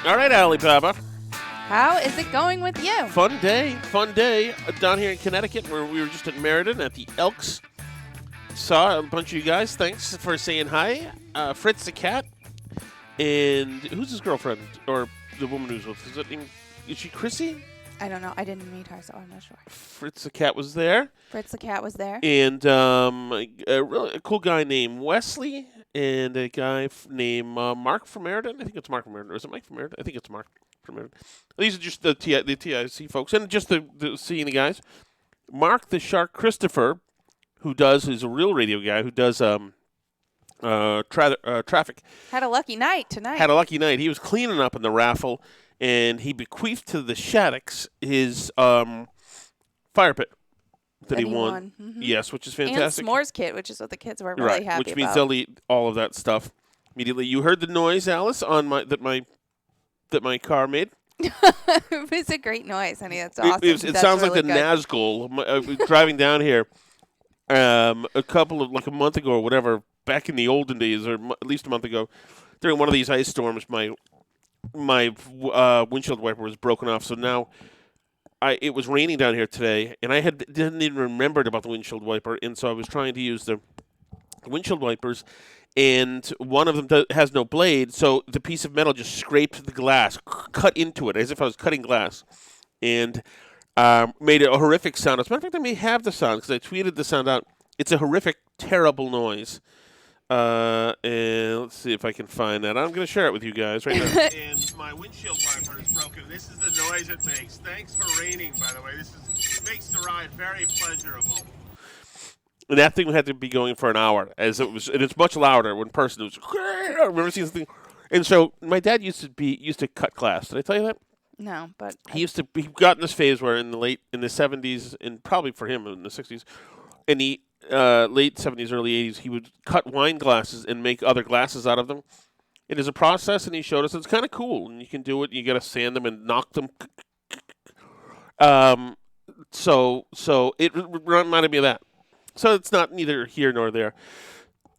All right, Alibaba. How is it going with you? Fun day down here in Connecticut where we were just at Meriden at the Elks. Saw a bunch of you guys. Thanks for saying hi. Fritz the cat. And who's his girlfriend? Or the woman who's with? Is she Chrissy? I don't know. I didn't meet her, so I'm not sure. Fritz the cat was there. Fritz the cat was there. And a cool guy named Wesley and a guy named Mark from Meriden. I think it's Mark from Meriden. Or is it Mike from Meriden? I think it's Mark from Meriden. These are just the TIC folks. And just the seeing the guys. Mark the Shark Christopher, is a real radio guy who does traffic. Had a lucky night tonight. Had a lucky night. He was cleaning up in the raffle, and he bequeathed to the Shaddocks his fire pit that he won. Mm-hmm. Yes, which is fantastic. And s'mores kit, which is what the kids were really happy about. Which means they'll eat all of that stuff immediately. You heard the noise, Alice, that my car made. It was a great noise, honey. That's awesome. It sounds really like the Nazgul. Driving down here a month ago or whatever, back in the olden days, or at least a month ago, during one of these ice storms, my windshield wiper was broken off. So now it was raining down here today, and I didn't even remember about the windshield wiper, and so I was trying to use the windshield wipers, and one of them has no blade, so the piece of metal just scraped the glass, cut into it as if I was cutting glass, and made a horrific sound. As a matter of fact, I may have the sound because I tweeted the sound out. It's a horrific, terrible noise. And let's see if I can find that. I'm going to share it with you guys right now. And my windshield wiper is broken. This is the noise it makes. Thanks for raining, by the way. It makes the ride very pleasurable. And that thing had to be going for an hour, and it's much louder when person was. I remember seeing something, and so my dad used to cut glass. Did I tell you that? No, but he got in this phase where in the 70s, and probably for him in the 60s, in the late 70s, early 80s, he would cut wine glasses and make other glasses out of them. It is a process, and he showed us it's kind of cool, and you can do it. You got to sand them and knock them. So it reminded me of that. So it's not neither here nor there.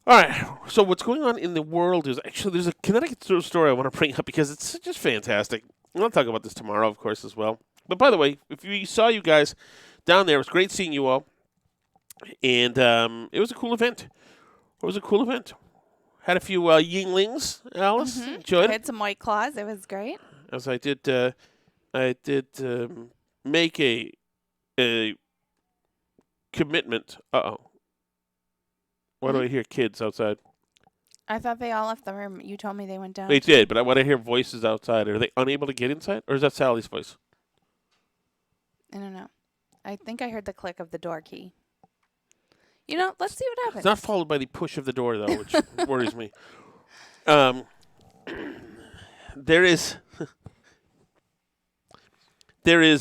All right. So what's going on in the world is actually there's a Connecticut story I want to bring up because it's just fantastic. I'll talk about this tomorrow, of course, as well. But by the way, if we saw you guys down there, it was great seeing you all. And it was a cool event. Had a few Yinglings, Alice. Mm-hmm. Enjoyed it. I had some White Claws. It was great. As I did make a commitment. Uh-oh. Why do I hear kids outside? I thought they all left the room. You told me they went down. They did, but when I hear voices outside, are they unable to get inside? Or is that Sally's voice? I don't know. I think I heard the click of the door key. Let's see what happens. It's not followed by the push of the door, though, which worries me. There is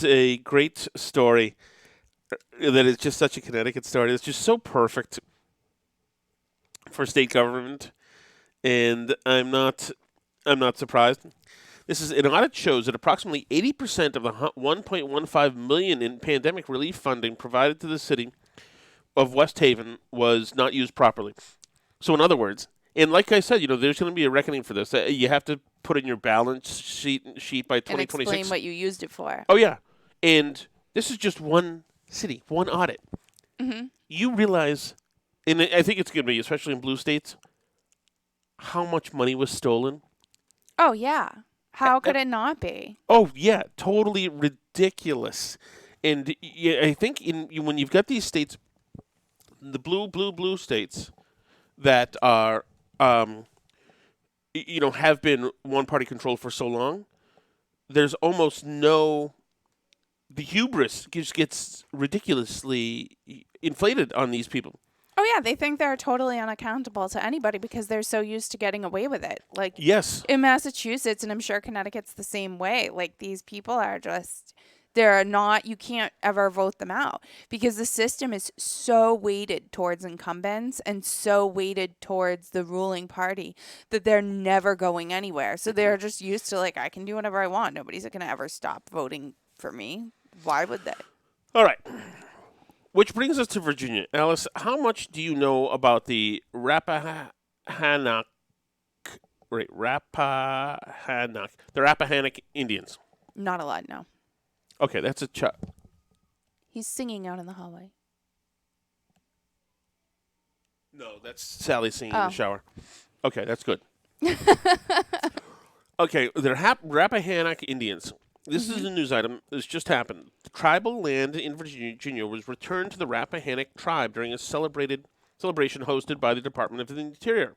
a great story that is just such a Connecticut story. It's just so perfect for state government, and I'm not surprised. This is an audit shows that approximately 80% of the $1.15 million in pandemic relief funding provided to the city of West Haven was not used properly. So in other words, and like I said, there's going to be a reckoning for this. You have to put in your balance sheet by 2026. And explain what you used it for. Oh, yeah. And this is just one city, one audit. Mm-hmm. You realize, and I think it's going to be, especially in blue states, how much money was stolen. Oh, yeah. How could it not be? Oh, yeah. Totally ridiculous. And I think when you've got these states, the blue states that are, have been one-party controlled for so long, there's almost the hubris just gets ridiculously inflated on these people. Oh, yeah. They think they're totally unaccountable to anybody because they're so used to getting away with it. Like, yes. In Massachusetts, and I'm sure Connecticut's the same way, like, these people are just... They're not, you can't ever vote them out because the system is so weighted towards incumbents and so weighted towards the ruling party that they're never going anywhere. So they're just used to, I can do whatever I want. Nobody's going to ever stop voting for me. Why would they? All right. Which brings us to Virginia. Alice, how much do you know about the Rappahannock Rappahannock. The Rappahannock Indians. Not allowed, no. Okay, that's a He's singing out in the hallway. No, that's Sally singing in Oh. the shower. Okay, that's good. Okay, the Rappahannock Indians. This is a news item. This just happened. The tribal land in Virginia was returned to the Rappahannock tribe during a celebration hosted by the Department of the Interior.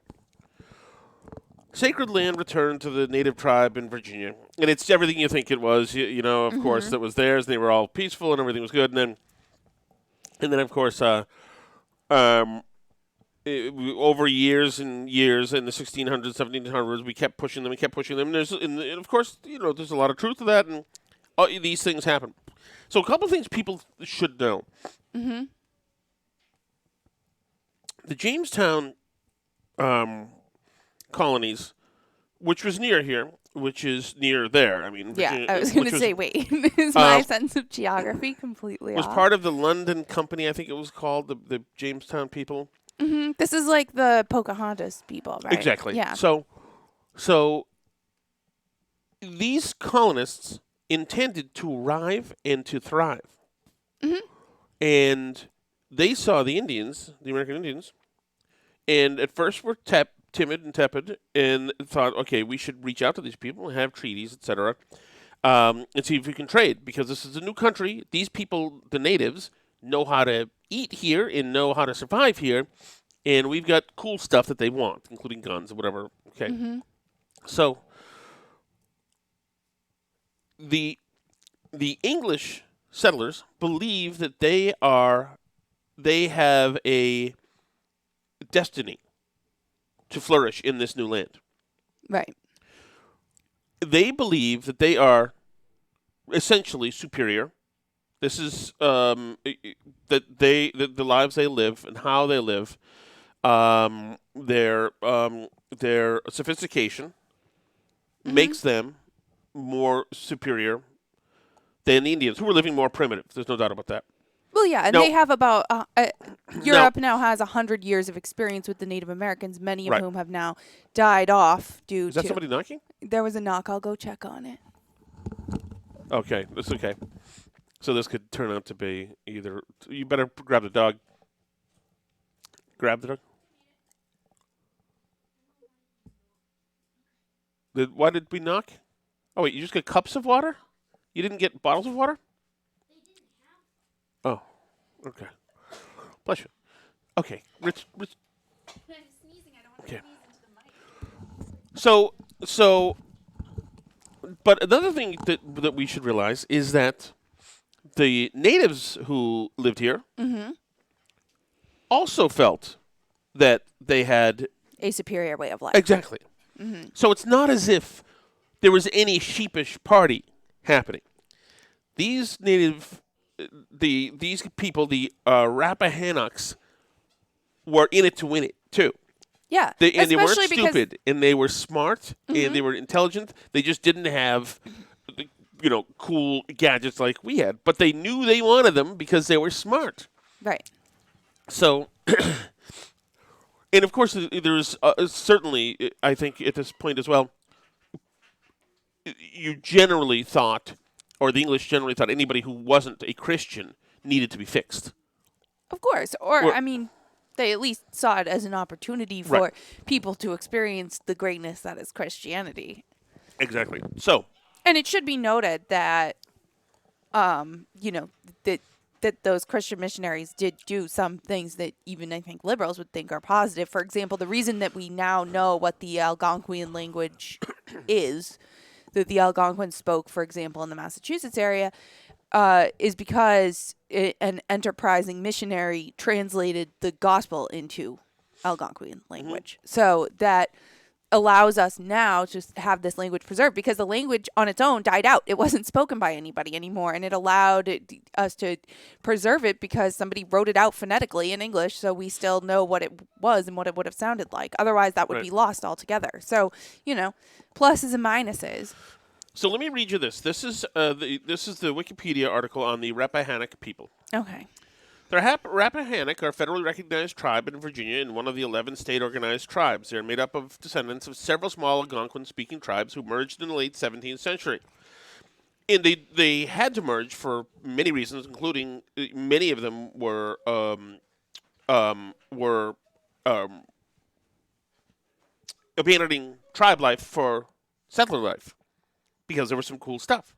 Sacred land returned to the native tribe in Virginia, and it's everything you think it was. You know, of course, that was theirs. And they were all peaceful, and everything was good. And then, of course, over years and years in the 1600s, 1700s, we kept pushing them. And of course, there's a lot of truth to that, and these things happen. So, a couple of things people should know. Mm-hmm. The Jamestown colonies, which was near here, which is near there. I mean, Yeah, Virginia, I was going to say, wait, is my sense of geography completely was off? part of the London Company, I think it was called, the Jamestown people. Mm-hmm. This is like the Pocahontas people, right? Exactly. Yeah. So these colonists intended to arrive and to thrive. Mm-hmm. And they saw the Indians, the American Indians, and at first were timid and tepid, and thought, okay, we should reach out to these people and have treaties, etc., and see if we can trade, because this is a new country. These people, the natives, know how to eat here and know how to survive here, and we've got cool stuff that they want, including guns or whatever. Okay, so the English settlers believe that they have a destiny to flourish in this new land. Right. They believe that they are essentially superior. This is that the lives they live and how they live, their sophistication makes them more superior than the Indians, who are living more primitive. There's no doubt about that. Well, yeah, and No. they have about Europe now has 100 years of experience with the Native Americans, many of Right. whom have now died off due Is that to. somebody knocking? There was a knock. I'll go check on it. Okay, that's okay. So this could turn out to be either. You better grab the dog. Grab the dog. Why did we knock? Oh wait, you just got cups of water? You didn't get bottles of water? Oh, okay. Bless you. Okay, Rich. Okay. So, but another thing that we should realize is that the natives who lived here also felt that they had A superior way of life. exactly. So it's not as if there was any sheepish party happening. These these people, the Rappahannocks, were in it to win it too. Yeah, And they weren't especially because stupid, and they were smart, and they were intelligent. They just didn't have, cool gadgets like we had. But they knew they wanted them because they were smart. right. So, and of course, there's certainly, I think, at this point as well, you generally thought, or the English generally thought, anybody who wasn't a Christian needed to be fixed. Of course. Or Or- I mean, they at least saw it as an opportunity for Right. people to experience the greatness that is Christianity. Exactly. So, And it should be noted that, that those Christian missionaries did do some things that even I think liberals would think are positive. For example, the reason that we now know what the Algonquian language is, that the Algonquins spoke, for example, in the Massachusetts area, is because an enterprising missionary translated the gospel into Algonquian language. So that allows us now to have this language preserved, because the language on its own died out. It wasn't spoken by anybody anymore, and it allowed us to preserve it because somebody wrote it out phonetically in English, so we still know what it was and what it would have sounded like. Otherwise, that would Right. be lost altogether. So, pluses and minuses. So let me read you this. This is the Wikipedia article on the Rappahannock people. Okay. The Rappahannock are a federally recognized tribe in Virginia and one of the 11 state organized tribes. They are made up of descendants of several small Algonquin-speaking tribes who merged in the late 17th century. And they had to merge for many reasons, including many of them were abandoning tribe life for settler life because there was some cool stuff.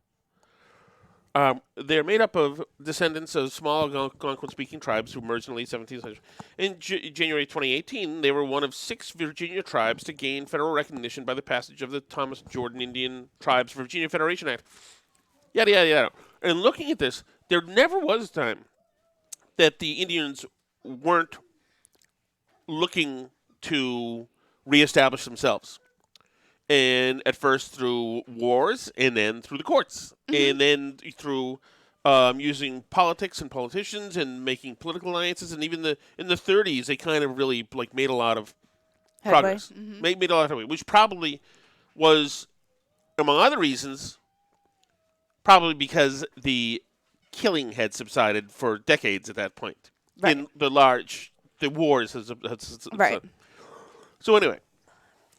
They're made up of descendants of small Algonquin-speaking tribes who merged in the late 17th century. In January 2018, they were one of 6 Virginia tribes to gain federal recognition by the passage of the Thomas Jordan Indian Tribes Virginia Federation Act. Yada, yada, yada. And looking at this, there never was a time that the Indians weren't looking to reestablish themselves. And at first through wars, and then through the courts, and then through using politics and politicians and making political alliances. And even in the 30s, they kind of really made a lot of progress. Made a lot of headway, which probably was, among other reasons, probably because the killing had subsided for decades at that point. Right. In the wars had subsided. Right. So anyway.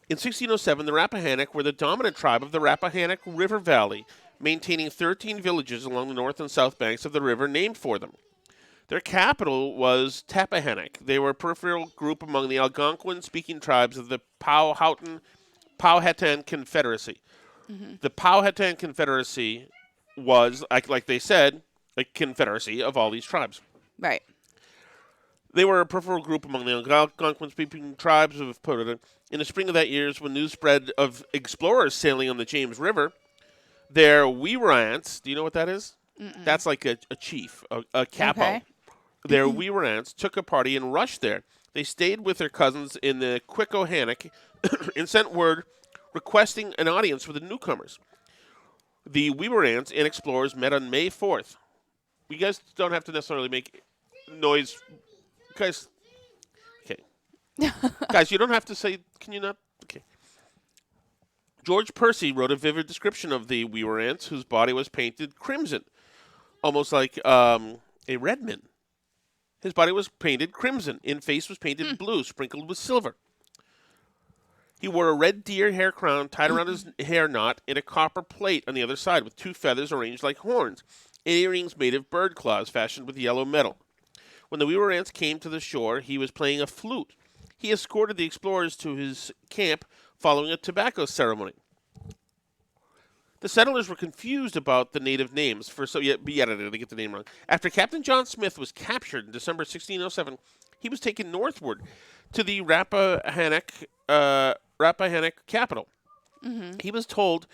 In 1607, the Rappahannock were the dominant tribe of the Rappahannock River Valley, maintaining 13 villages along the north and south banks of the river named for them. Their capital was Tappahannock. They were a peripheral group among the Algonquin-speaking tribes of the Powhatan Confederacy. The Powhatan Confederacy was, like they said, a confederacy of all these tribes. Right. They were a peripheral group among the Algonquin-speaking tribes of Powhatan. In the spring of that year, when news spread of explorers sailing on the James River, their Weaverants, do you know what that is? That's like a chief, a capo. Okay. Their Weaverants took a party and rushed there. They stayed with their cousins in the Quickohannock and sent word requesting an audience with the newcomers. The Weaverants and explorers met on May 4th. You guys don't have to necessarily make noise. Guys, okay. Guys, you don't have to say, can you not? Okay. George Percy wrote a vivid description of the Weaverants, whose body was painted crimson, almost like a redman. His body was painted crimson, and face was painted blue, sprinkled with silver. He wore a red deer hair crown tied around his hair knot and a copper plate on the other side with 2 feathers arranged like horns, and earrings made of bird claws fashioned with yellow metal. When the Weaverants came to the shore, he was playing a flute. He escorted the explorers to his camp following a tobacco ceremony. The settlers were confused about the native names, they get the name wrong. After Captain John Smith was captured in December 1607, he was taken northward to the Rappahannock capital. He was told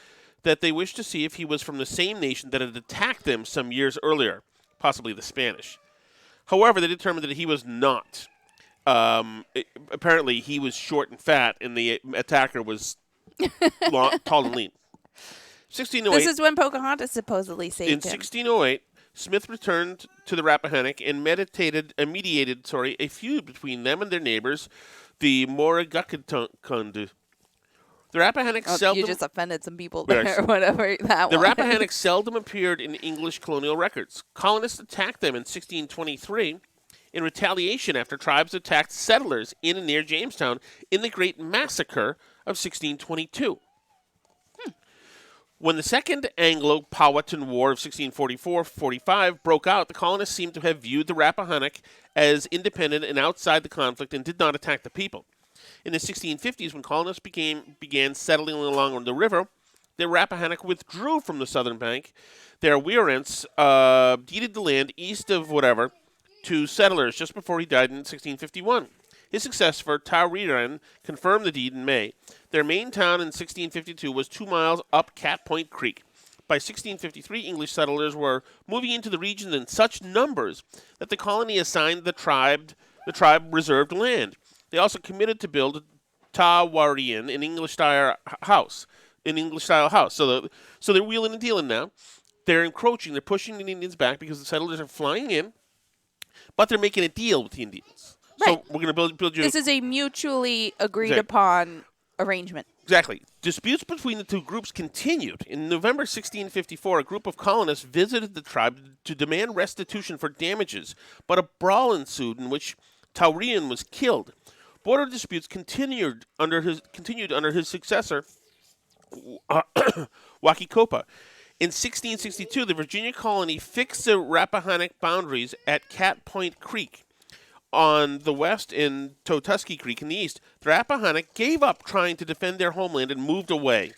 that they wished to see if he was from the same nation that had attacked them some years earlier, possibly the Spanish. However, they determined that he was not. Apparently, he was short and fat, and the attacker was tall and lean. 1608. This is when Pocahontas supposedly saved him. In 1608, Smith returned to the Rappahannock and mediated a feud between them and their neighbors, the Morrigaconde. The Rappahannock seldom... You just offended some people there or whatever that The was. Rappahannock seldom appeared in English colonial records. Colonists attacked them in 1623 in retaliation after tribes attacked settlers in and near Jamestown in the Great Massacre of 1622. When the Second Anglo-Powhatan War of 1644-45 broke out, the colonists seemed to have viewed the Rappahannock as independent and outside the conflict and did not attack the people. In the 1650s, when colonists began settling along the river, the Rappahannock withdrew from the southern bank. Their Weaverants deeded the land east of whatever to settlers just before he died in 1651. His successor, Tauriran, confirmed the deed in May. Their main town in 1652 was 2 miles up Cat Point Creek. By 1653, English settlers were moving into the region in such numbers that the colony assigned the tribe reserved land. They also committed to build Tawarian, an English-style house. So they're wheeling and dealing now. They're encroaching. They're pushing the Indians back because the settlers are flying in, but they're making a deal with the Indians. Right. So we're going to build you. This is a mutually agreed upon arrangement. Exactly. Disputes between the two groups continued. In November 1654, a group of colonists visited the tribe to demand restitution for damages, but a brawl ensued in which Taurian was killed. Border disputes continued under his successor, Wakikopa. In 1662, the Virginia colony fixed the Rappahannock boundaries at Cat Point Creek on the west and Totuskey Creek in the east. The Rappahannock gave up trying to defend their homeland and moved away.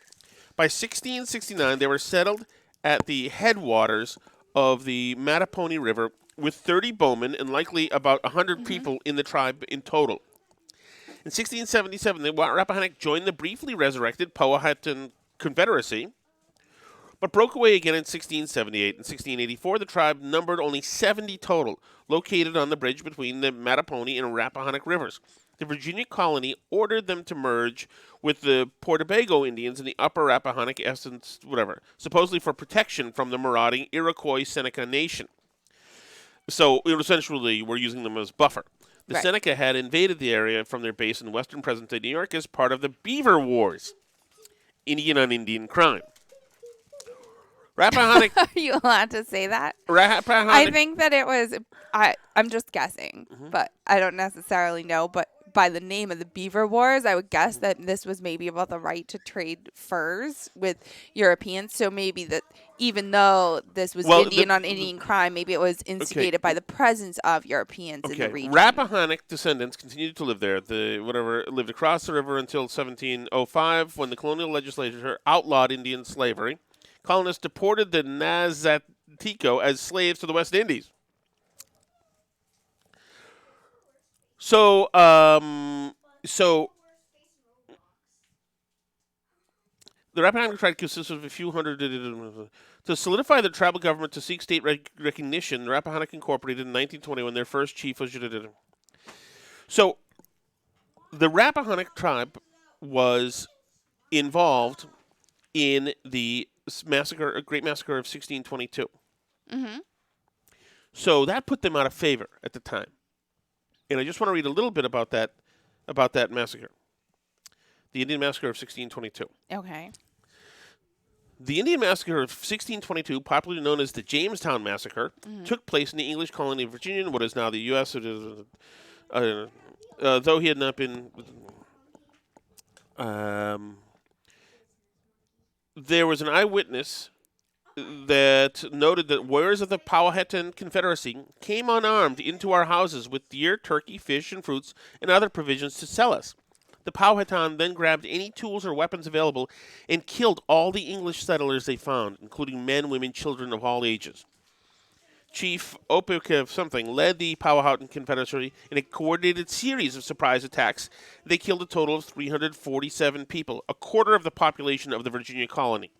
By 1669, they were settled at the headwaters of the Mattapony River with 30 bowmen and likely about 100 people in the tribe in total. In 1677, the Rappahannock joined the briefly resurrected Powhatan Confederacy, but broke away again in 1678. In 1684, the tribe numbered only 70 total, located on the bridge between the Mattapony and Rappahannock rivers. The Virginia colony ordered them to merge with the Portabago Indians in the upper Rappahannock, supposedly for protection from the marauding Iroquois Seneca Nation. So, essentially, we're using them as buffer. The Right. Seneca had invaded the area from their base in western present-day New York as part of the Beaver Wars, Indian on Indian crime. Rappahannock. Are you allowed to say that? Rappahannock. I think that it was. I'm just guessing, but I don't necessarily know. But by the name of the Beaver Wars, I would guess that this was maybe about the right to trade furs with Europeans. So maybe that even though this was Indian on Indian crime, maybe it was instigated by the presence of Europeans in the region. Rappahannock descendants continued to live there. Lived across the river until 1705, when the colonial legislature outlawed Indian slavery. Colonists deported the Nazatico as slaves to the West Indies. So the Rappahannock tribe consists of a few hundred. To solidify the tribal government to seek state recognition, the Rappahannock incorporated in 1920 when their first chief was. So the Rappahannock tribe was involved in the Great Massacre of 1622. So that put them out of favor at the time. And I just want to read a little bit about that massacre. The Indian Massacre of 1622. Okay. The Indian Massacre of 1622, popularly known as the Jamestown Massacre, took place in the English colony of Virginia, in what is now the U.S. Though he had not been... there was an eyewitness that noted that warriors of the Powhatan Confederacy came unarmed into our houses with deer, turkey, fish, and fruits, and other provisions to sell us. The Powhatan then grabbed any tools or weapons available and killed all the English settlers they found, including men, women, children of all ages. Chief Opikev led the Powhatan Confederacy in a coordinated series of surprise attacks. They killed a total of 347 people, a quarter of the population of the Virginia colony.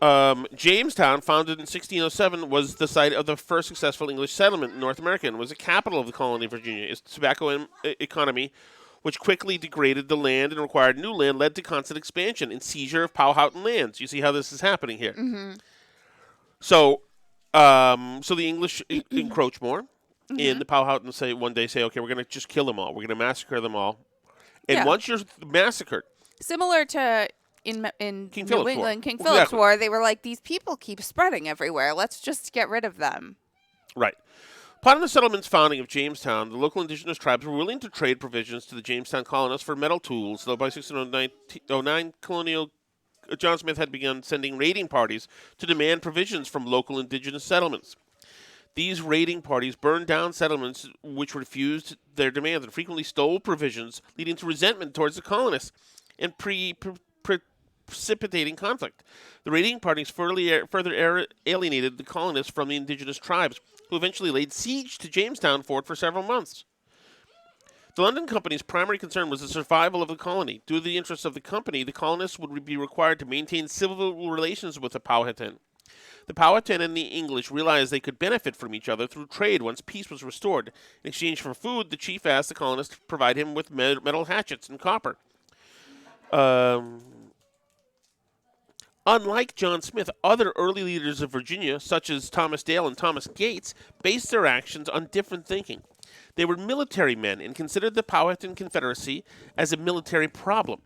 Jamestown, founded in 1607, was the site of the first successful English settlement in North America and was the capital of the colony of Virginia. Its tobacco economy, which quickly degraded the land and required new land, led to constant expansion and seizure of Powhatan lands. You see how this is happening here. So the English encroach more, and the Powhatan one day say, okay, we're going to just kill them all. We're going to massacre them all. And once you're massacred... Similar to in King New Philip's England, War. King Philip's War, they were like, these people keep spreading everywhere. Let's just get rid of them. Right. Upon the settlement's founding of Jamestown, the local indigenous tribes were willing to trade provisions to the Jamestown colonists for metal tools, though by 1609, colonial John Smith had begun sending raiding parties to demand provisions from local indigenous settlements. These raiding parties burned down settlements which refused their demands and frequently stole provisions, leading to resentment towards the colonists and precipitating conflict. The raiding parties further alienated the colonists from the indigenous tribes, who eventually laid siege to Jamestown Fort for several months. The London Company's primary concern was the survival of the colony. Due to the interests of the company, the colonists would be required to maintain civil relations with the Powhatan. The Powhatan and the English realized they could benefit from each other through trade once peace was restored. In exchange for food, the chief asked the colonists to provide him with metal hatchets and copper. Unlike John Smith, other early leaders of Virginia, such as Thomas Dale and Thomas Gates, based their actions on different thinking. They were military men and considered the Powhatan Confederacy as a military problem.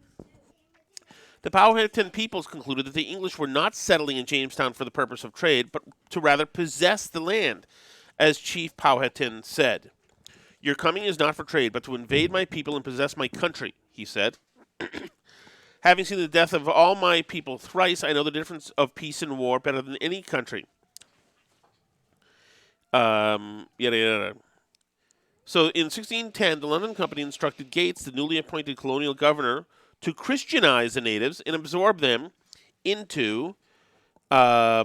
The Powhatan peoples concluded that the English were not settling in Jamestown for the purpose of trade, but to rather possess the land, as Chief Powhatan said. Your coming is not for trade, but to invade my people and possess my country, he said. Having seen the death of all my people thrice, I know the difference of peace and war better than any country. Yada yada. So in 1610, the London Company instructed Gates, the newly appointed colonial governor, to Christianize the natives and absorb them into the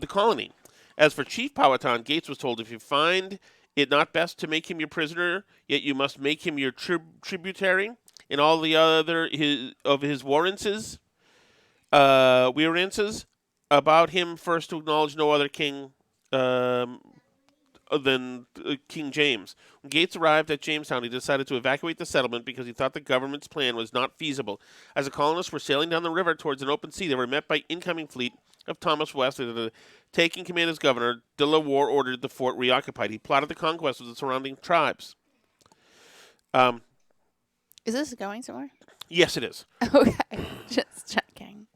colony. As for Chief Powhatan, Gates was told, if you find it not best to make him your prisoner, yet you must make him your tributary, and all the other his warrances, about him first to acknowledge no other king than King James. When Gates arrived at Jamestown, he decided to evacuate the settlement because he thought the government's plan was not feasible. As the colonists were sailing down the river towards an open sea, they were met by incoming fleet of Thomas West. Taking command as governor, De La Warr ordered the fort reoccupied. He plotted the conquest of the surrounding tribes. Is this going somewhere? Yes, it is. Okay, just checking.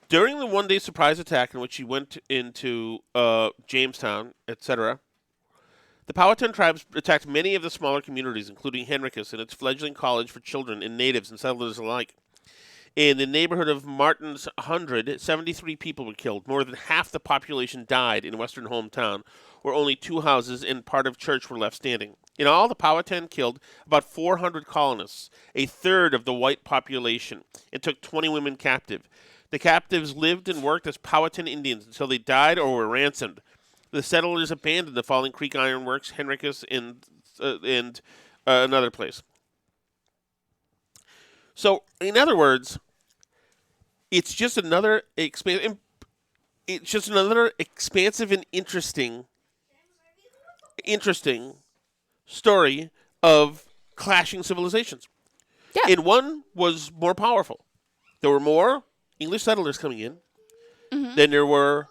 During the one-day surprise attack in which he went into Jamestown, etc., the Powhatan tribes attacked many of the smaller communities, including Henricus and its fledgling college for children and natives and settlers alike. In the neighborhood of Martin's 100, 73 people were killed. More than half the population died in western hometown, where only 2 houses and part of church were left standing. In all, the Powhatan killed about 400 colonists, a third of the white population, and took 20 women captive. The captives lived and worked as Powhatan Indians until they died or were ransomed. The settlers abandoned the Falling Creek Iron Works, Henricus, and another place. So, in other words, it's just another expansive and interesting story of clashing civilizations. Yeah. And one was more powerful. There were more English settlers coming in than there were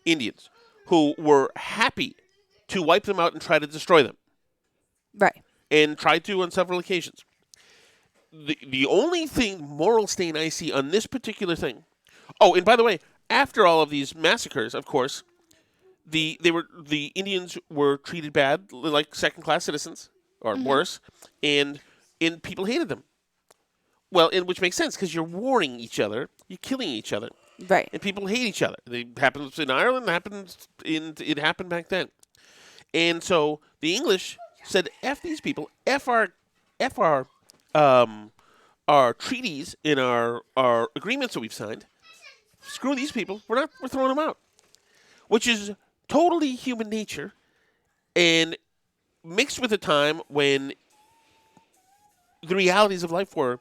Indians, who were happy to wipe them out and try to destroy them. Right. And tried to on several occasions. The only moral stain I see on this particular thing. Oh, and by the way, after all of these massacres, of course, the Indians were treated bad, like second-class citizens, or worse, and people hated them. Well, which makes sense, because you're warring each other, you're killing each other. Right. And people hate each other. It happens in Ireland, it happened back then. And so the English said, F these people, F our treaties and our agreements that we've signed. Screw these people. We're throwing them out. Which is totally human nature, and mixed with a time when the realities of life were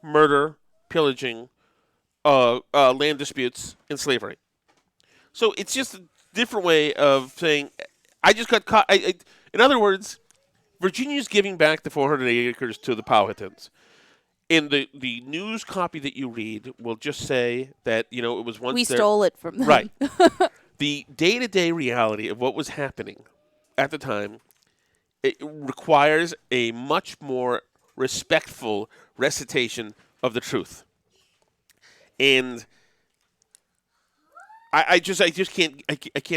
murder, pillaging, land disputes, and slavery. So it's just a different way of saying, I just got caught. In other words, Virginia's giving back the 400 acres to the Powhatans. In the news copy that you read will just say that, it was once we stole it from them. Right. The day-to-day reality of what was happening at the time, it requires a much more respectful recitation of the truth. And I just can't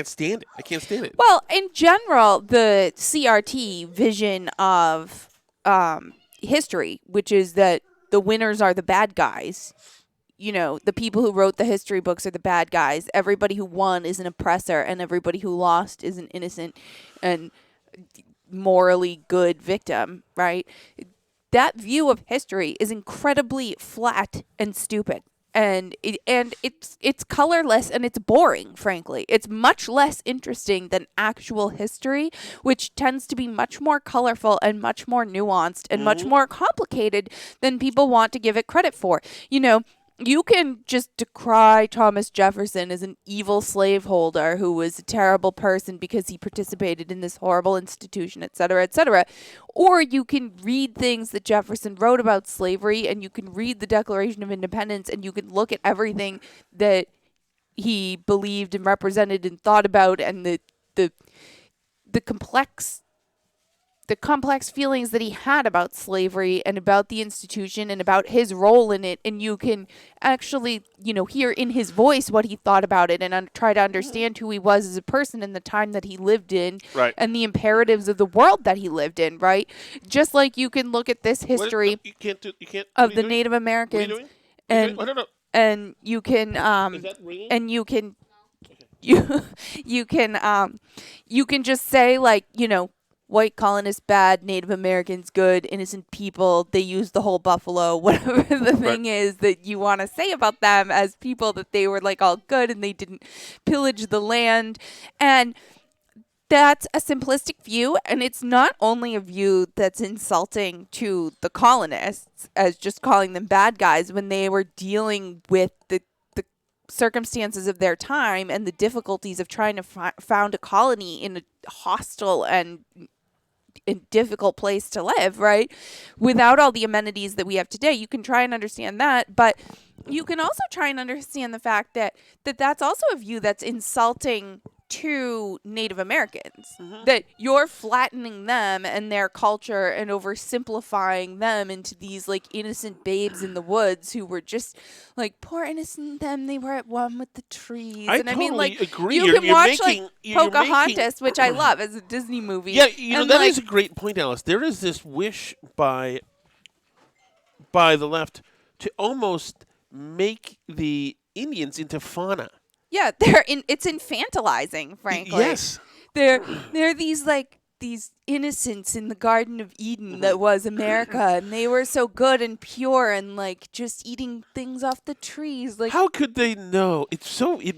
stand it. I can't stand it. Well, in general, the CRT vision of history, which is that the winners are the bad guys. The people who wrote the history books are the bad guys. Everybody who won is an oppressor, and everybody who lost is an innocent and morally good victim, right? That view of history is incredibly flat and stupid. And it's colorless and it's boring, frankly. It's much less interesting than actual history, which tends to be much more colorful and much more nuanced and much more complicated than people want to give it credit for. You can just decry Thomas Jefferson as an evil slaveholder who was a terrible person because he participated in this horrible institution, et cetera, et cetera. Or you can read things that Jefferson wrote about slavery, and you can read the Declaration of Independence, and you can look at everything that he believed and represented and thought about, and the complex feelings that he had about slavery and about the institution and about his role in it. And you can actually, hear in his voice what he thought about it and try to understand who he was as a person in the time that he lived in, Right. and the imperatives of the world that he lived in, right? Just like you can look at this history You can't. of the Native Americans, What are you doing? and I don't know. and you can Is that ringing? and you can you can just say, like, white colonists bad, Native Americans good, innocent people, they use the whole buffalo, whatever the thing is that you want to say about them as people, that they were like all good and they didn't pillage the land. And that's a simplistic view, and it's not only a view that's insulting to the colonists as just calling them bad guys when they were dealing with the circumstances of their time and the difficulties of trying to found a colony in a hostile and difficult place to live, right? Without all the amenities that we have today. You can try and understand that, but you can also try and understand the fact that that's also a view that's insulting to Native Americans, that you're flattening them and their culture and oversimplifying them into these like innocent babes in the woods who were just like poor innocent them. They were at one with the trees. I totally agree. You can watch Pocahontas, which I love as a Disney movie. Yeah, and that is a great point, Alice. There is this wish by the left to almost make the Indians into fauna. Yeah, it's infantilizing, frankly. Yes. They're these innocents in the Garden of Eden that was America, and they were so good and pure and like just eating things off the trees. Like, how could they know? It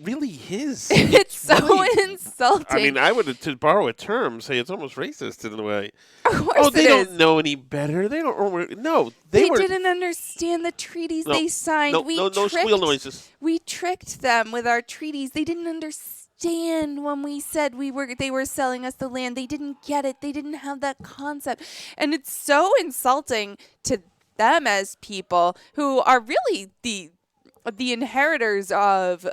really is. It's so really insulting. I mean, I would, to borrow a term, say it's almost racist in a way. Of course they don't know any better. They don't. No, they didn't understand the treaties they signed. No squeal noises. We tricked them with our treaties. They didn't understand when we said they were selling us the land. They didn't get it. They didn't have that concept. And it's so insulting to them as people who are really the inheritors of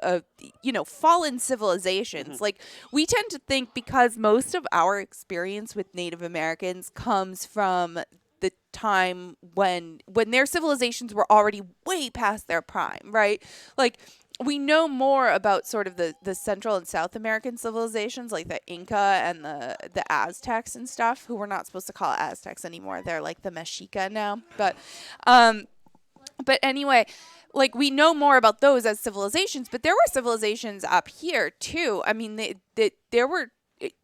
fallen civilizations. Like, we tend to think, because most of our experience with Native Americans comes from the time when their civilizations were already way past their prime, right? Like, we know more about sort of the Central and South American civilizations, like the Inca and the Aztecs and stuff, who we're not supposed to call Aztecs anymore. They're like the Mexica now. But anyway, like, we know more about those as civilizations, but there were civilizations up here too. I mean, there were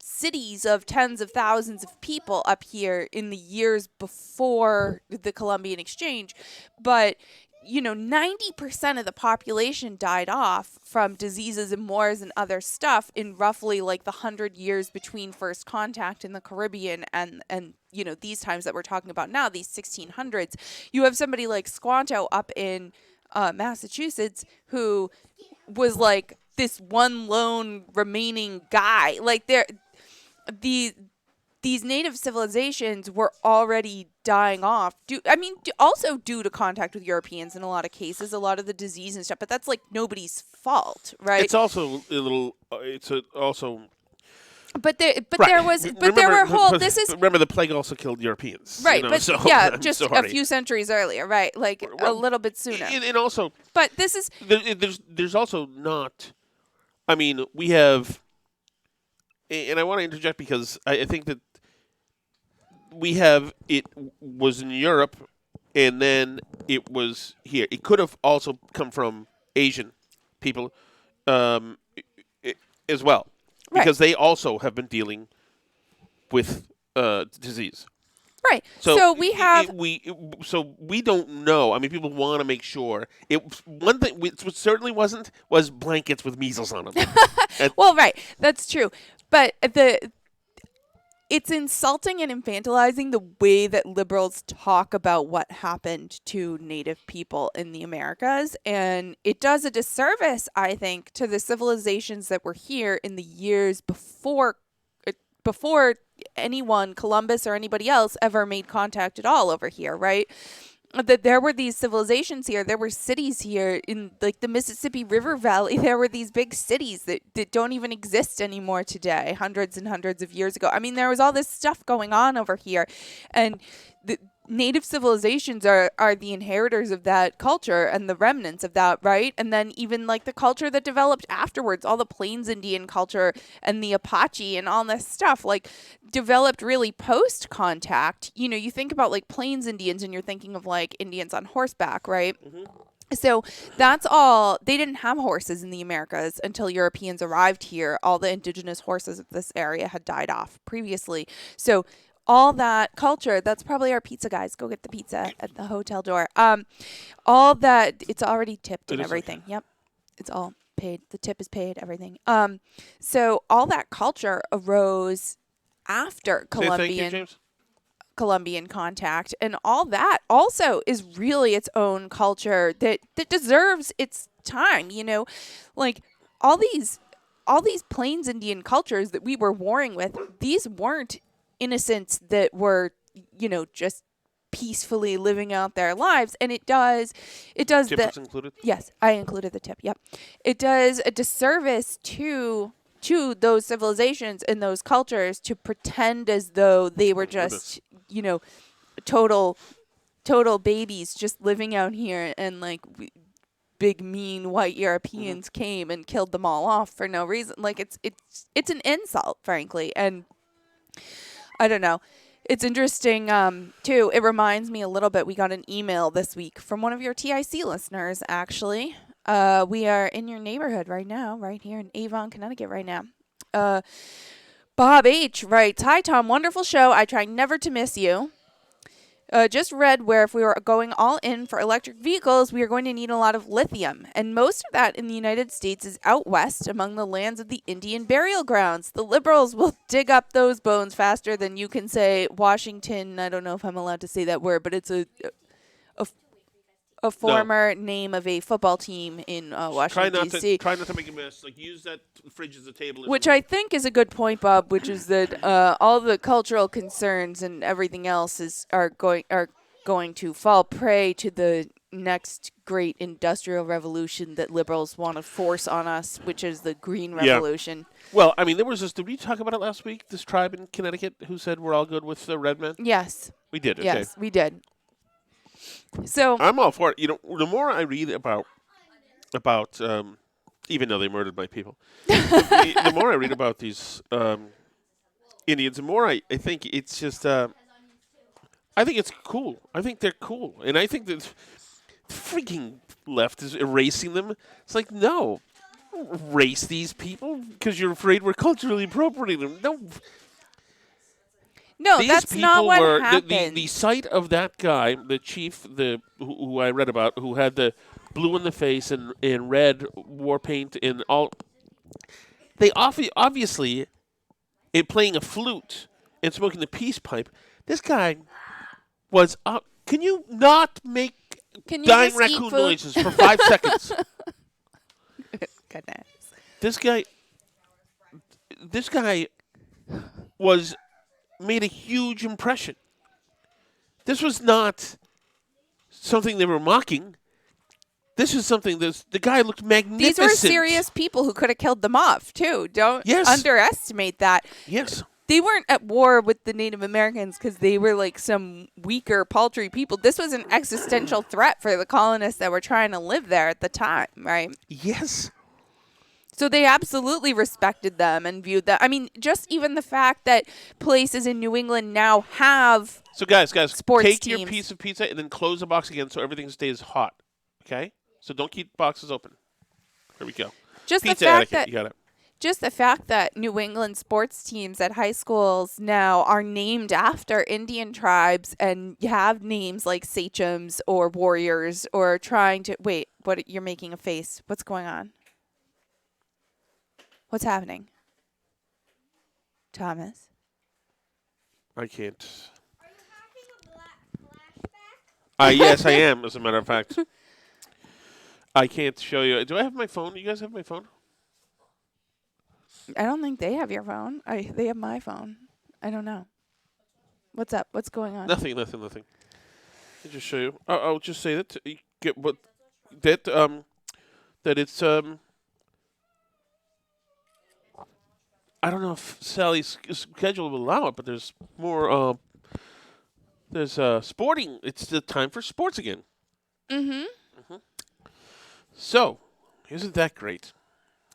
cities of tens of thousands of people up here in the years before the Columbian Exchange, but 90% of the population died off from diseases and wars and other stuff in roughly like the 100 years between first contact in the Caribbean and these times that we're talking about now, these 1600s. You have somebody like Squanto up in Massachusetts who was like this one lone remaining guy. Like, these native civilizations were already dying off. Also due to contact with Europeans in a lot of cases, a lot of the disease and stuff. But that's like nobody's fault, right? It's also a little. Also. But there were whole. Remember, the plague also killed Europeans, right? Just sorry. a few centuries earlier, right? Like a little bit sooner. And also, but this is there's also not. I mean, we have, and I want to interject because I think that we have, it was in Europe, and then it was here. It could have also come from Asian people as well, because they also have been dealing with disease. Right. So we have so we don't know. I mean, people want to make sure. One thing which certainly wasn't was blankets with measles on them. Well, right. That's true. But it's insulting and infantilizing the way that liberals talk about what happened to Native people in the Americas. And it does a disservice, I think, to the civilizations that were here in the years before anyone, Columbus or anybody else, ever made contact at all over here, right? that there were these civilizations here. There were cities here in like the Mississippi River Valley. There were these big cities that don't even exist anymore today, hundreds and hundreds of years ago. I mean, there was all this stuff going on over here. And the native civilizations are the inheritors of that culture and the remnants of that, right? And then even like the culture that developed afterwards, all the Plains Indian culture and the Apache and all this stuff, like developed really post contact. You know, you think about like Plains Indians and you're thinking of like Indians on horseback, right? Mm-hmm. So that's all. They didn't have horses in the Americas until Europeans arrived here. All the indigenous horses of this area had died off previously. So all that culture, that's probably our pizza guys. Go get the pizza at the hotel door. All that, it's already tipped and everything. Okay. Yep. It's all paid. The tip is paid, everything. So all that culture arose after Columbian contact, and all that also is really its own culture that deserves its time, you know? Like all these Plains Indian cultures that we were warring with, these weren't innocents that were, you know, just peacefully living out their lives. And it does Tip is included? Yes, I included the tip. Yep. It does a disservice to those civilizations and those cultures to pretend as though they were just, you know, total babies just living out here, and like big mean white Europeans came and killed them all off for no reason. Like it's an insult, frankly. And I don't know. It's interesting, too. It reminds me a little bit. We got an email this week from one of your TIC listeners, actually. We are in your neighborhood right now, right here in Avon, Connecticut right now. Bob H. writes, "Hi, Tom. Wonderful show. I try never to miss you. Just read where if we were going all in for electric vehicles, we are going to need a lot of lithium. And most of that in the United States is out west among the lands of the Indian burial grounds. The liberals will dig up those bones faster than you can say Washington." I don't know if I'm allowed to say that word, but it's a former name of a football team in Washington, D.C. Try not to make a mess. Like, use that fridge as a table. Which I think is a good point, Bob, which is that all the cultural concerns and everything else are going to fall prey to the next great industrial revolution that liberals want to force on us, which is the Green Revolution. Yeah. Well, I mean, there was this. Did we talk about it last week? This tribe in Connecticut who said we're all good with the red men? Yes. We did. Okay. Yes, we did. So I'm all for it. You know, the more I read about even though they murdered my people, the more I read about these Indians, the more I think it's just. I think it's cool. I think they're cool, and I think that the freaking left is erasing them. It's like, no, don't erase these people because you're afraid we're culturally appropriating them. No, that's not what happened. The sight of that guy, the chief, who I read about, who had the blue in the face and red war paint and all, they obviously, in playing a flute and smoking the peace pipe, this guy was up. Can you not make dying raccoon noises for 5 seconds? Goodness. This guy made a huge impression. This was not something they were mocking. This is something the guy looked magnificent. These were serious people who could have killed them off, too. Don't underestimate that. Yes. They weren't at war with the Native Americans because they were like some weaker, paltry people. This was an existential threat for the colonists that were trying to live there at the time, right? Yes. So they absolutely respected them and viewed them. I mean, just even the fact that places in New England now have guys, sports take teams. Your piece of pizza and then close the box again so everything stays hot. Okay? So don't keep boxes open. Here we go. Just pizza the fact etiquette. You got it. Just the fact that New England sports teams at high schools now are named after Indian tribes and have names like sachems or warriors or trying to... Wait, you're making a face. What's going on? What's happening? Thomas? I can't. Are you having a flashback? Yes, I am, as a matter of fact. I can't show you. Do I have my phone? You guys have my phone? I don't think they have your phone. They have my phone. I don't know. What's up? What's going on? Nothing. I'll just show you. I'll just say that you get what that that it's I don't know if Sally's schedule will allow it, but there's more. There's sporting. It's the time for sports again. Mm-hmm. So, isn't that great?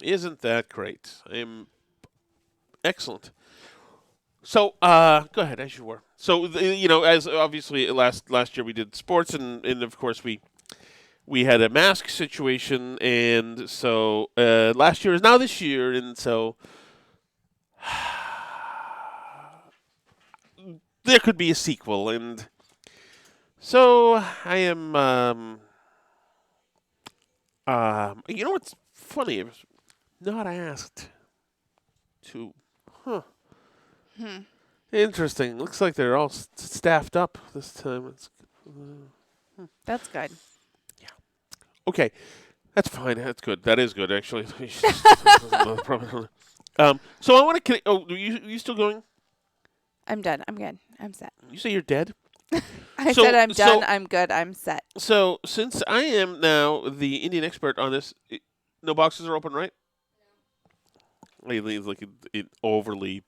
Isn't that great? I'm excellent. So, go ahead as you were. So, as obviously last year we did sports, and of course we had a mask situation, and so last year is now this year, and so there could be a sequel, and so I am. You know what's funny? I was not asked to. Huh. Interesting. Looks like they're all staffed up this time. That's good. Okay, that's fine. That's good. That is good, actually. So I want to. Oh, you still going? I'm done. I'm good. I'm set. You say you're dead? I said I'm done. I'm good. I'm set. So since I am now the Indian expert on this, no boxes are open, right? He's like an overly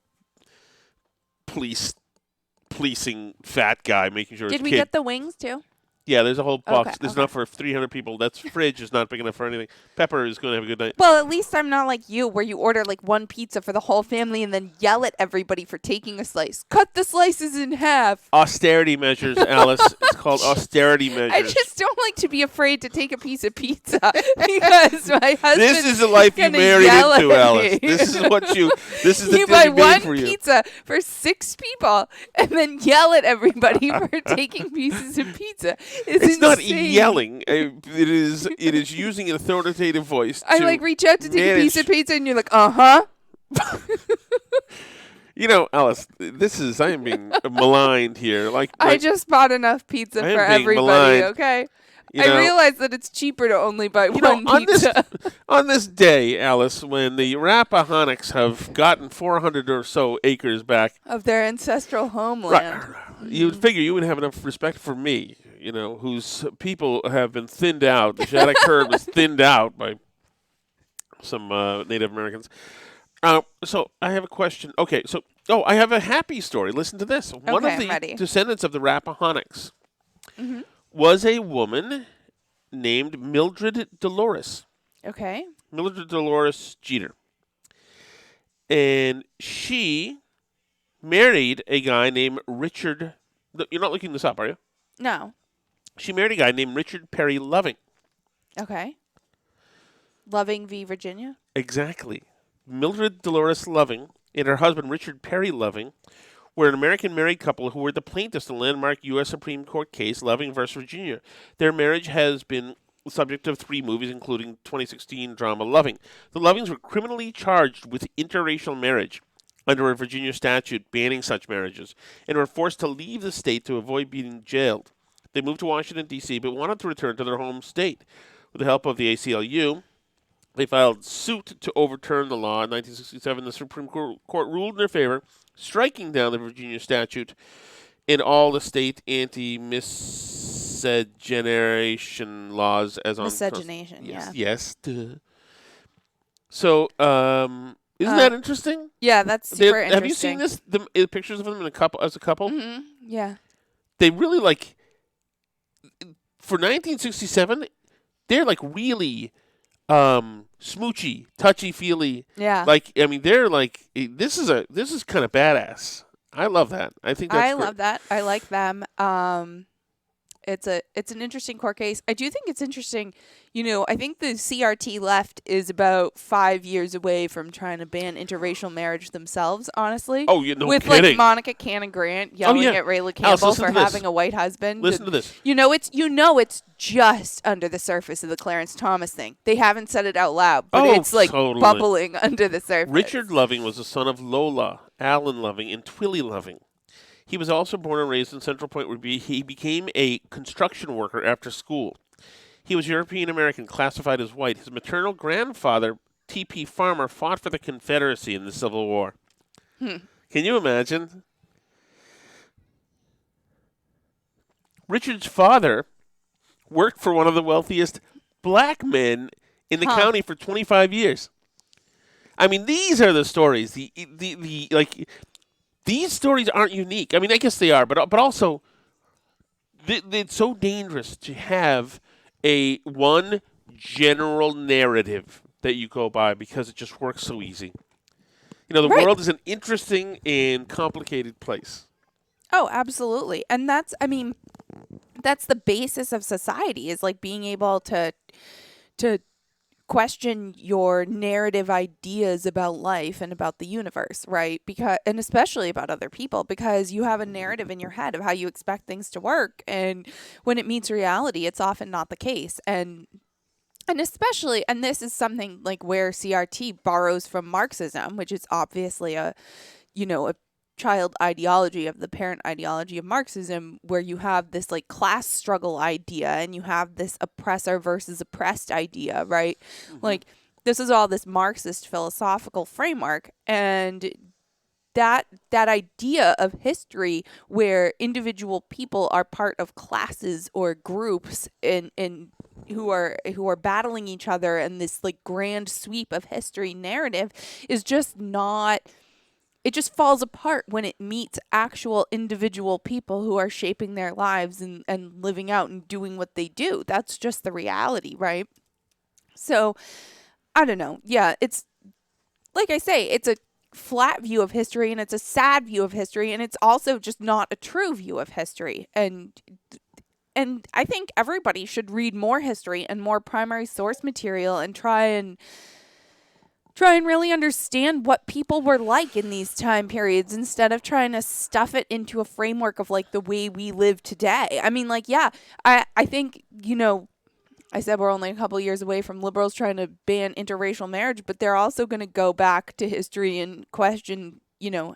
policing fat guy, making sure. Did his we kid. get the wings too? Yeah, there's a whole box. Okay, There's okay. enough for 300 people. That fridge is not big enough for anything. Pepper is going to have a good night. Well, at least I'm not like you, where you order like one pizza for the whole family and then yell at everybody for taking a slice. Cut the slices in half. Austerity measures, Alice. It's called austerity measures. I just don't like to be afraid to take a piece of pizza because my husband. This is the life you married into, Alice. This is what you. This is the you deal buy you made one for you. pizza for 6 people and then yell at everybody for taking pieces of pizza. It's not insane. yelling. It is using an authoritative voice. I to like reach out to take a piece manage- of pizza and you're like, uh-huh. Alice, I am being maligned here. I just bought enough pizza I am for being everybody, maligned. okay? You I know- realize that it's cheaper to only buy one on pizza. on this day, Alice, when the Rappahannocks have gotten 400 or so acres back, Of their ancestral homeland. you would figure you would have enough respect for me, whose people have been thinned out. The Shattuck herd was thinned out by some Native Americans. So I have a question. Okay, I have a happy story. Listen to this. One Okay, of the I'm ready. descendants of the Rappahannocks Mm-hmm. was a woman named Mildred Dolores. Okay. Mildred Dolores Jeter. And she married a guy named Richard. You're not looking this up, are you? No. She married a guy named Richard Perry Loving. Okay. Loving v. Virginia? Exactly. Mildred Dolores Loving and her husband Richard Perry Loving were an American married couple who were the plaintiffs in the landmark U.S. Supreme Court case Loving v. Virginia. Their marriage has been the subject of 3 movies, including 2016 drama Loving. The Lovings were criminally charged with interracial marriage under a Virginia statute banning such marriages and were forced to leave the state to avoid being jailed. They moved to Washington, D.C., but wanted to return to their home state. With the help of the ACLU, they filed suit to overturn the law. In 1967, the Supreme Court ruled in their favor, striking down the Virginia statute and all the state anti-miscegenation laws as on Miscegenation, yes, yeah. yes. Duh. So, isn't that interesting? Yeah, that's super interesting. Have you seen this? The pictures of them as a couple? Mm-hmm. Yeah. They really for 1967. They're really smoochy, touchy-feely. Yeah. They're this is kind of badass. I love that. I think that's I great. love that. I like them. It's an interesting court case. I do think it's interesting. I think the CRT left is about 5 years away from trying to ban interracial marriage themselves, honestly. Oh, no With kidding. Monica Cannon-Grant yelling yeah. at Rayla Alice, Campbell listen for to this. having a white husband. Listen to this. It's just under the surface of the Clarence Thomas thing. They haven't said it out loud, but it's totally. bubbling under the surface. Richard Loving was the son of Lola, Allen Loving, and Twilly Loving. He was also born and raised in Central Point, where he became a construction worker after school. He was European-American, classified as white. His maternal grandfather, T.P. Farmer, fought for the Confederacy in the Civil War. Can you imagine? Richard's father worked for one of the wealthiest black men in the county for 25 years. I mean, these are the stories. These stories aren't unique. I mean, I guess they are, but also it's so dangerous to have one general narrative that you go by because it just works so easy. The world is an interesting and complicated place. Oh, absolutely. And that's the basis of society, is like being able to question your narrative ideas about life and about the universe, right? And especially about other people, because you have a narrative in your head of how you expect things to work, and when it meets reality, it's often not the case. And especially, and this is something like where CRT borrows from Marxism, which is obviously a child ideology of the parent ideology of Marxism, where you have this like class struggle idea and you have this oppressor versus oppressed idea, right? Mm-hmm. Like, this is all this Marxist philosophical framework, and that idea of history where individual people are part of classes or groups in who are battling each other, and this like grand sweep of history narrative is just not. It just falls apart when it meets actual individual people who are shaping their lives and living out and doing what they do. That's just the reality, right? So, I don't know. Yeah, it's like I say, it's a flat view of history, and it's a sad view of history, and it's also just not a true view of history. And I think everybody should read more history and more primary source material and try and really understand what people were like in these time periods, instead of trying to stuff it into a framework of like the way we live today. I mean, like, yeah, I think, I said we're only a couple years away from liberals trying to ban interracial marriage, but they're also going to go back to history and question,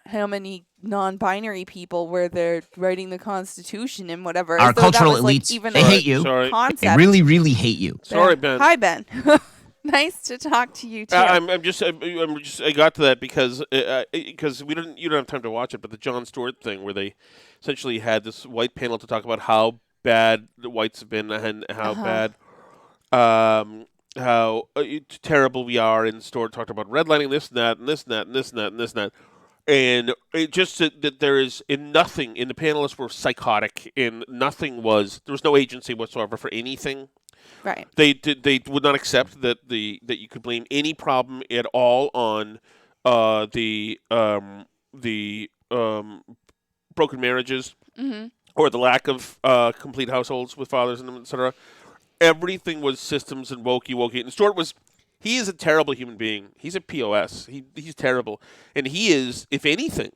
how many non-binary people were there writing the Constitution and whatever. Our cultural elites, they hate you. Sorry. They really, really hate you. Sorry, Ben. Hi, Ben. Nice to talk to you too. I got to that because you don't have time to watch it, but the Jon Stewart thing where they essentially had this white panel to talk about how bad the whites have been and how bad, how terrible we are. And Stewart talked about redlining, this and that, and this and that, and this and that, and this and that. And it just that there is nothing, and the panelists were psychotic, and there was no agency whatsoever for anything. Right. They would not accept that you could blame any problem at all on the broken marriages, mm-hmm. or the lack of complete households with fathers in them, etc. Everything was systems and wokey. And Stewart he is a terrible human being. He's a POS. He's terrible, and he is, if anything,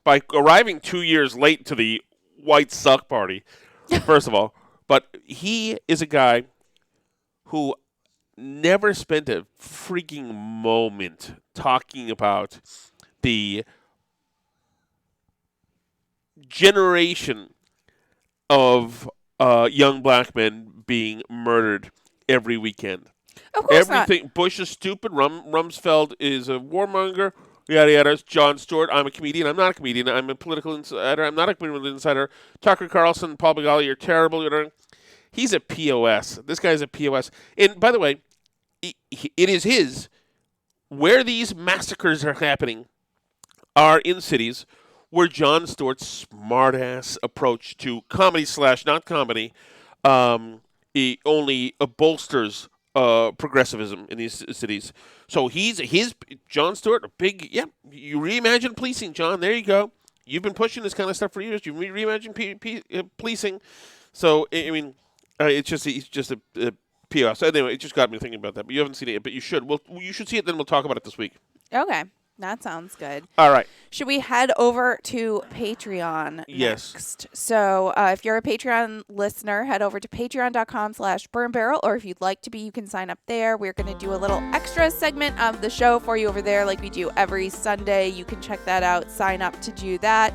by arriving 2 years late to the White Suck party. First of all. But he is a guy who never spent a freaking moment talking about the generation of young black men being murdered every weekend. Of course not. Bush is stupid. Rumsfeld is a warmonger. Yada yada. It's Jon Stewart. I'm a comedian. I'm not a comedian. I'm a political insider. I'm not a political insider. Tucker Carlson, Paul Begala, you're terrible. He's a POS. This guy's a POS. And by the way, it is his. Where these massacres are happening are in cities where Jon Stewart's smart-ass approach to comedy / not comedy only bolsters progressivism in these cities. So Jon Stewart, a big, you reimagine policing, John. There you go. You've been pushing this kind of stuff for years. You reimagine policing. So, I mean, he's just a PR. So anyway, it just got me thinking about that. But you haven't seen it yet, but you should. You should see it, then we'll talk about it this week. Okay. That sounds good. All right. Should we head over to Patreon yes. next? So if you're a Patreon listener, head over to patreon.com/burnbarrel, or if you'd like to be, you can sign up there. We're going to do a little extra segment of the show for you over there like we do every Sunday. You can check that out. Sign up to do that.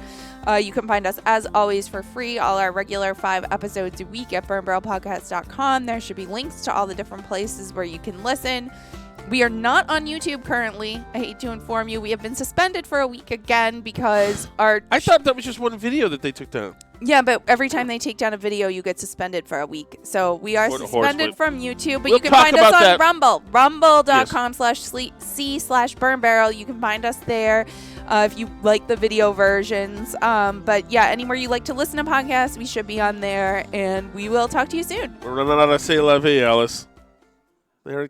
You can find us, as always, for free, all our regular 5 episodes a week at burnbarrelpodcast.com. There should be links to all the different places where you can listen. We are not on YouTube currently. I hate to inform you. We have been suspended for a week again because our... I thought that was just one video that they took down. Yeah, but every time they take down a video, you get suspended for a week. So we are suspended from YouTube, but you can find us on Rumble. Rumble.com/C/Burn Barrel. You can find us there if you like the video versions. But yeah, anywhere you like to listen to podcasts, we should be on there. And we will talk to you soon. We're running out of C'est La Vie, Alice. There